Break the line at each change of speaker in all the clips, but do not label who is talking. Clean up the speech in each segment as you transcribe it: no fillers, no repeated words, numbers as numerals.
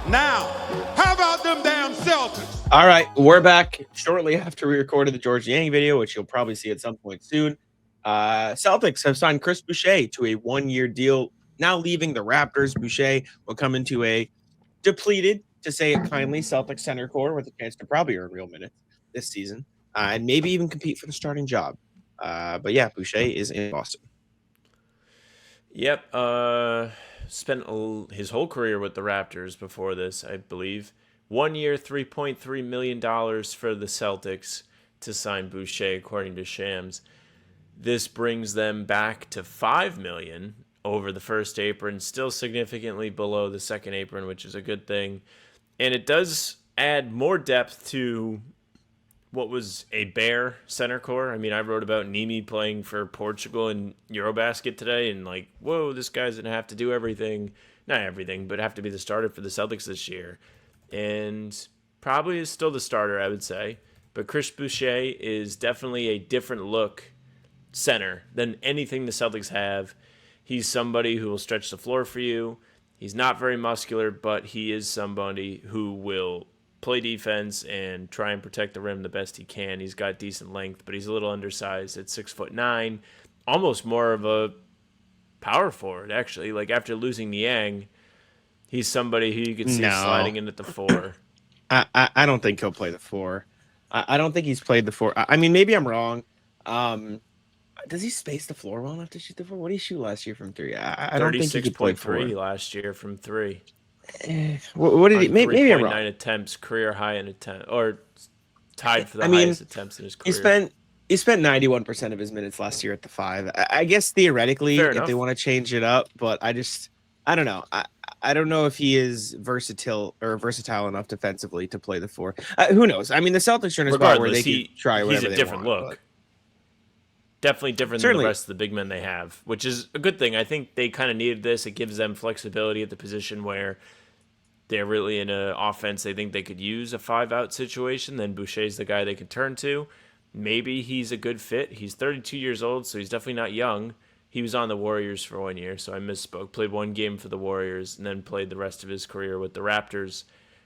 Now, how about them damn Celtics?
All right, we're back shortly after we recorded the George Yang video, which you'll probably see at some point soon. Celtics have signed Chris Boucher to a one-year deal. Now leaving the Raptors, Boucher will come into a depleted, to say it kindly, Celtics center core with a chance to probably earn real minutes this season and maybe even compete for the starting job. But yeah, Boucher is in Boston.
Yep. Spent his whole career with the Raptors before this, I believe. 1 year, $3.3 million for the Celtics to sign Boucher, according to Shams. This brings them back to $5 million over the first apron, still significantly below the second apron, which is a good thing. And it does add more depth to what was a bare center core. I mean, I wrote about Nimi playing for Portugal in Eurobasket today, and like, whoa, this guy's gonna have to do everything. Not everything, but have to be the starter for the Celtics this year. And probably is still the starter, I would say. But Chris Boucher is definitely a different look center than anything the Celtics have. He's somebody who will stretch the floor for you. He's not very muscular, but he is somebody who will play defense and try and protect the rim the best he can. He's got decent length, but he's a little undersized at 6'9", almost more of a power forward, actually. Like after losing Niang, he's somebody who you could see sliding in at the 4.
I don't think he'll play the 4. I don't think he's played the 4. I mean, maybe I'm wrong. Does he space the floor well enough to shoot the 4? What did he shoot last year from 3? I don't think he could play
36.3 last year from 3.
What did he? Maybe I'm wrong.
9 attempts, career high in attempt, or tied for the highest attempts in his career.
He spent 91% of his minutes last year at the 5. I guess theoretically, if they want to change it up, but I don't know. I don't know if he is versatile enough defensively to play the 4. Who knows? I mean, the Celtics are in a spot where they can try whatever they want.
He's a different look.
But
definitely different than the rest of the big men they have, which is a good thing. I think they kind of needed this. It gives them flexibility at the position where they're really in an offense they think they could use a 5-out situation. Then Boucher's the guy they can turn to. Maybe he's a good fit. He's 32 years old, so he's definitely not young. He was on the Warriors for 1 year, so I misspoke. Played 1 game for the Warriors and then played the rest of his career with the Raptors,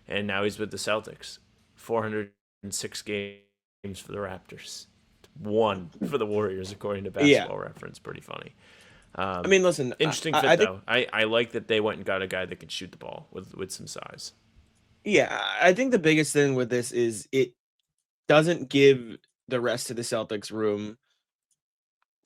and now he's with the Celtics. 406 games for the Raptors. 1 for the Warriors, according to Basketball Reference. Pretty funny.
I mean, listen,
interesting fit though. I like that they went and got a guy that can shoot the ball with some size.
Yeah, I think the biggest thing with this is it doesn't give the rest of the Celtics room.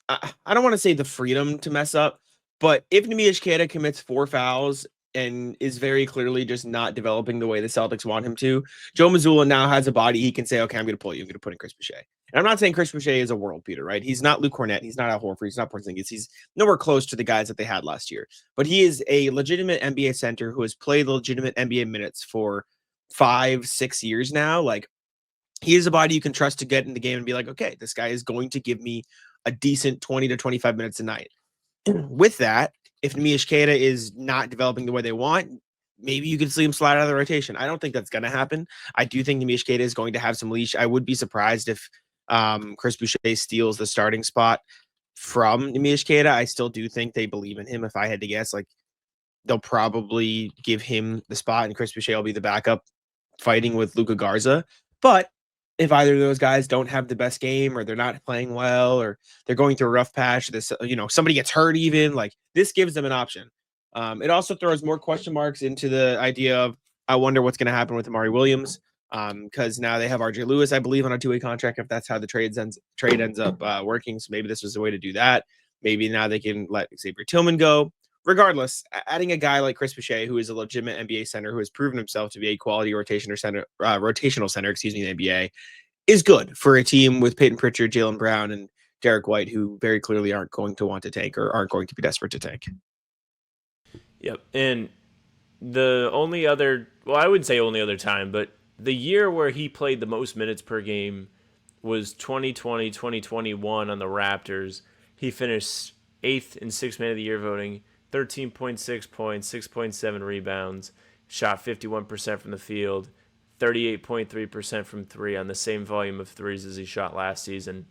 I don't want to say the freedom to mess up, but if Neemias Queta commits 4 fouls and is very clearly just not developing the way the Celtics want him to, Joe Mazzulla now has a body he can say, okay, I'm going to pull you. I'm going to put in Chris Boucher. And I'm not saying Chris Boucher is a world beater, right? He's not Luke Cornett. He's not Al Horford. He's not Porzingis. He's nowhere close to the guys that they had last year. But he is a legitimate NBA center who has played legitimate NBA minutes for 5-6 years now. Like, he is a body you can trust to get in the game and be like, okay, this guy is going to give me a decent 20 to 25 minutes a night. With that, if Neemias Queta is not developing the way they want, maybe you could see him slide out of the rotation. I don't think that's going to happen. I do think Neemias Queta is going to have some leash. I would be surprised if Chris Boucher steals the starting spot from Neemias Queta. I still do think they believe in him. If I had to guess, like, they'll probably give him the spot and Chris Boucher will be the backup fighting with Luka Garza. But if either of those guys don't have the best game or they're not playing well or they're going through a rough patch, this, somebody gets hurt even, like, this gives them an option. It also throws more question marks into the idea of, I wonder what's going to happen with Amari Williams, because now they have RJ Lewis, I believe, on a 2-way contract if that's how the trade ends up working. So maybe this was a way to do that. Maybe now they can let Xavier Tillman go. Regardless, adding a guy like Chris Boucher, who is a legitimate NBA center, who has proven himself to be a quality rotational center, in the NBA, is good for a team with Peyton Pritchard, Jaylen Brown, and Derek White, who very clearly aren't going to want to tank or aren't going to be desperate to tank.
Yep. And the only other, well, I wouldn't say only other time, but the year where he played the most minutes per game was 2020, 2021 on the Raptors. He finished 8th in 6 Man of the Year voting, 13.6 points, 6.7 rebounds, shot 51% from the field, 38.3% from 3 on the same volume of threes as he shot last season.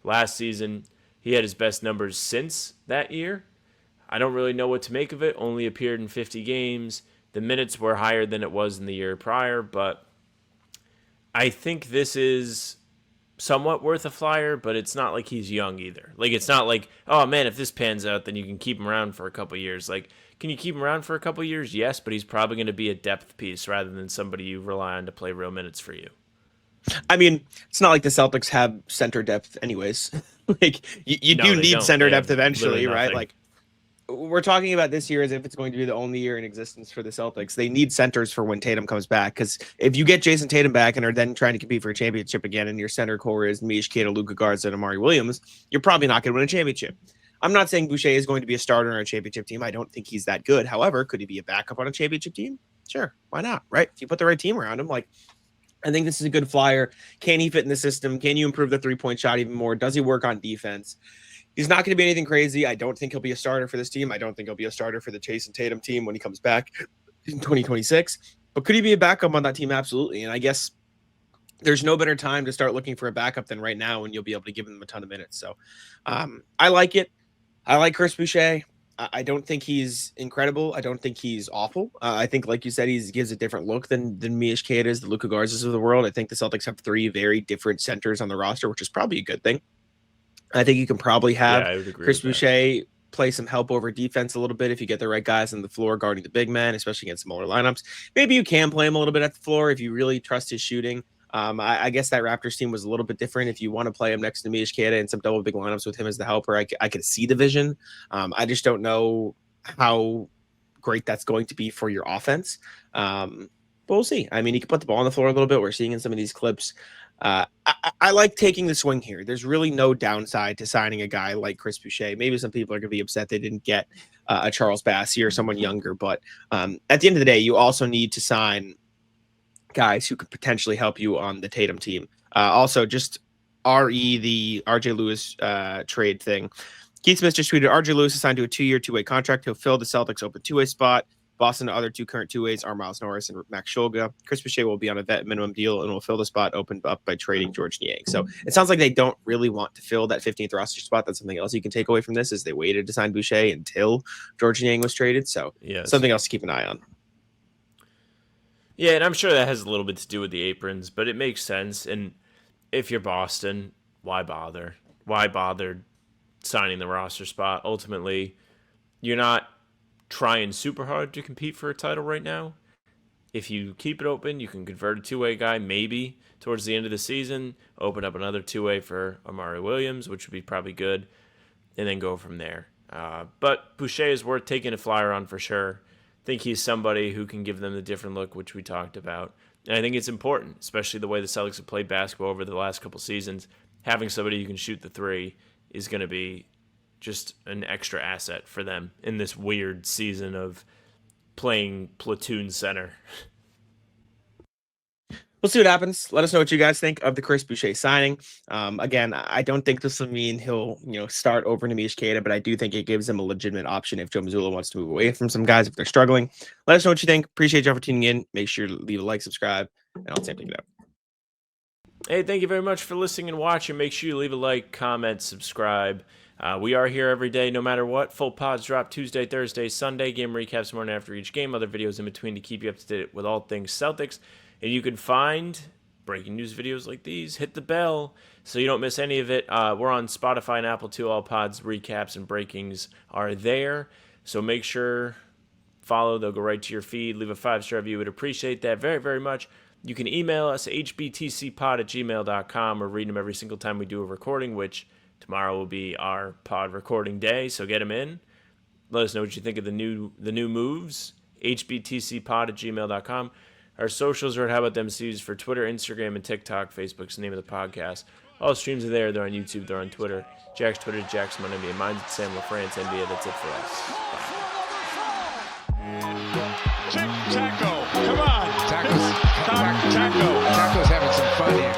Last season, he had his best numbers since that year. I don't really know what to make of it. Only appeared in 50 games, The minutes were higher than it was in the year prior, but I think this is somewhat worth a flyer, but it's not like he's young either. Like, it's not like, oh man, if this pans out, then you can keep him around for a couple years. Like, can you keep him around for a couple years? Yes, but he's probably going to be a depth piece rather than somebody you rely on to play real minutes for you.
I mean, it's not like the Celtics have center depth anyways. Like, you do need center depth eventually, right? Like, we're talking about this year as if it's going to be the only year in existence for the Celtics. They need centers for when Tatum comes back, because if you get Jason Tatum back and are then trying to compete for a championship again, and your center core is Mish Keita, Luka Garza, and Amari Williams, you're probably not going to win a championship. I'm not saying Boucher is going to be a starter on a championship team. I don't think he's that good. However, could he be a backup on a championship team? Sure, why not? Right? If you put the right team around him, like, I think this is a good flyer. Can he fit in the system? Can you improve the three-point shot even more? Does he work on defense? He's not going to be anything crazy. I don't think he'll be a starter for this team. I don't think he'll be a starter for the Jason Tatum team when he comes back in 2026. But could he be a backup on that team? Absolutely. And I guess there's no better time to start looking for a backup than right now when you'll be able to give him a ton of minutes. So I like it. I like Chris Boucher. I don't think he's incredible. I don't think he's awful. I think, like you said, he gives a different look than Mish Keita is, the Luka Garzas of the world. I think the Celtics have three very different centers on the roster, which is probably a good thing. I think you can probably have Chris Boucher play some help over defense a little bit if you get the right guys on the floor guarding the big men, especially against smaller lineups. Maybe you can play him a little bit at the floor if you really trust his shooting. I guess that Raptors team was a little bit different. If you want to play him next to Mish Keita and some double big lineups with him as the helper, I could see the vision. I just don't know how great that's going to be for your offense. But we'll see. I mean, he can put the ball on the floor a little bit. We're seeing in some of these clips. I like taking the swing here. There's really no downside to signing a guy like Chris Boucher. Maybe some people are going to be upset they didn't get a Charles Bassey or someone younger. But at the end of the day, you also need to sign guys who could potentially help you on the Tatum team. Also, just the RJ Lewis trade thing. Keith Smith just tweeted, RJ Lewis is signed to a 2-year, 2-way contract. He'll fill the Celtics open 2-way spot. Boston, other two current 2-ways are Miles Norris and Max Shulga. Chris Boucher will be on a vet minimum deal and will fill the spot opened up by trading George Niang. So it sounds like they don't really want to fill that 15th roster spot. That's something else you can take away from this, is they waited to sign Boucher until George Niang was traded. So something else to keep an eye on.
Yeah, and I'm sure that has a little bit to do with the aprons, but it makes sense. And if you're Boston, why bother? Why bother signing the roster spot? Ultimately, you're not trying super hard to compete for a title right now. If you keep it open, you can convert a 2-way guy maybe towards the end of the season, open up another 2-way for Amari Williams, which would be probably good, and then go from there. But Boucher is worth taking a flyer on for sure. I think he's somebody who can give them the different look, which we talked about. And I think it's important, especially the way the Celtics have played basketball over the last couple seasons. Having somebody who can shoot the three is going to be just an extra asset for them in this weird season of playing platoon center.
We'll see what happens. Let us know what you guys think of the Chris Boucher signing. Again, I don't think this will mean he'll start over Mish Keita, but I do think it gives him a legitimate option if Joe Mazzulla wants to move away from some guys if they're struggling. Let us know what you think. Appreciate y'all for tuning in. Make sure to leave a like, subscribe, and I'll take it out.
Hey, thank you very much for listening and watching. Make sure you leave a like, comment, subscribe. We are here every day, no matter what. Full pods drop Tuesday, Thursday, Sunday. Game recaps morning after each game. Other videos in between to keep you up to date with all things Celtics. And you can find breaking news videos like these. Hit the bell so you don't miss any of it. We're on Spotify and Apple too. All pods, recaps, and breakings are there. So make sure, follow. They'll go right to your feed. Leave a 5-star review. We'd appreciate that very, very much. You can email us, hbtcpod@gmail.com. We're reading them every single time we do a recording, which tomorrow will be our pod recording day, so get them in. Let us know what you think of the new moves, hbtcpod@gmail.com. Our socials are at How About Them C's for Twitter, Instagram, and TikTok. Facebook's the name of the podcast. All the streams are there. They're on YouTube. They're on Twitter. Jack's Twitter, Jack's my NBA. Mine's at Sam LaFrance, NBA. That's it for us.
Check Taco. Come on.
Taco's having some fun here.